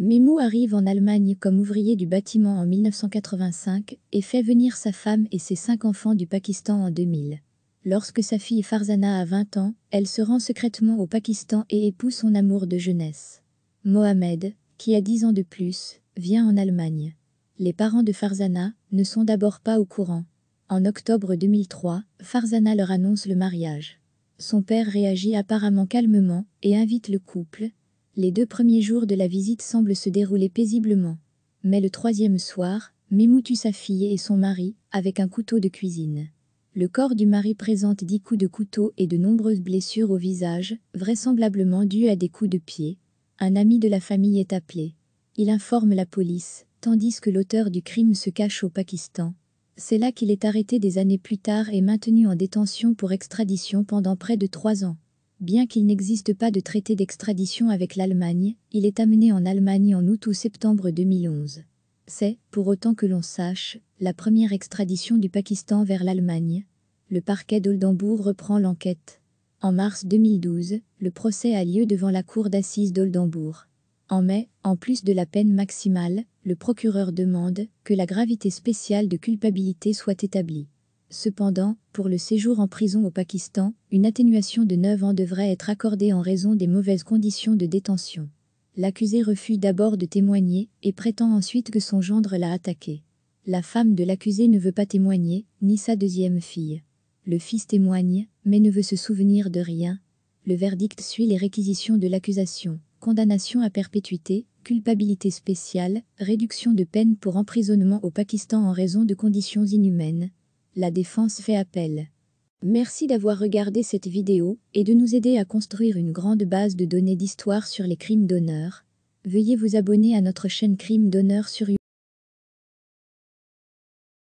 Memou arrive en Allemagne comme ouvrier du bâtiment en 1985 et fait venir sa femme et ses 5 enfants du Pakistan en 2000. Lorsque sa fille Farzana a 20 ans, elle se rend secrètement au Pakistan et épouse son amour de jeunesse. Mohamed, qui a 10 ans de plus, vient en Allemagne. Les parents de Farzana ne sont d'abord pas au courant. En octobre 2003, Farzana leur annonce le mariage. Son père réagit apparemment calmement et invite le couple. Les 2 premiers jours de la visite semblent se dérouler paisiblement. Mais le 3e soir, Memou tue sa fille et son mari avec un couteau de cuisine. Le corps du mari présente 10 coups de couteau et de nombreuses blessures au visage, vraisemblablement dues à des coups de pied. Un ami de la famille est appelé. Il informe la police, tandis que l'auteur du crime se cache au Pakistan. C'est là qu'il est arrêté des années plus tard et maintenu en détention pour extradition pendant près de 3 ans. Bien qu'il n'existe pas de traité d'extradition avec l'Allemagne, il est amené en Allemagne en août ou septembre 2011. C'est, pour autant que l'on sache, la première extradition du Pakistan vers l'Allemagne. Le parquet d'Oldenbourg reprend l'enquête. En mars 2012, le procès a lieu devant la cour d'assises d'Oldenbourg. En mai, en plus de la peine maximale, le procureur demande que la gravité spéciale de culpabilité soit établie. Cependant, pour le séjour en prison au Pakistan, une atténuation de 9 ans devrait être accordée en raison des mauvaises conditions de détention. L'accusé refuse d'abord de témoigner et prétend ensuite que son gendre l'a attaqué. La femme de l'accusé ne veut pas témoigner, ni sa 2e fille. Le fils témoigne, mais ne veut se souvenir de rien. Le verdict suit les réquisitions de l'accusation. Condamnation à perpétuité, culpabilité spéciale, réduction de peine pour emprisonnement au Pakistan en raison de conditions inhumaines. La défense fait appel. Merci d'avoir regardé cette vidéo et de nous aider à construire une grande base de données d'histoire sur les crimes d'honneur. Veuillez vous abonner à notre chaîne Crimes d'honneur sur YouTube.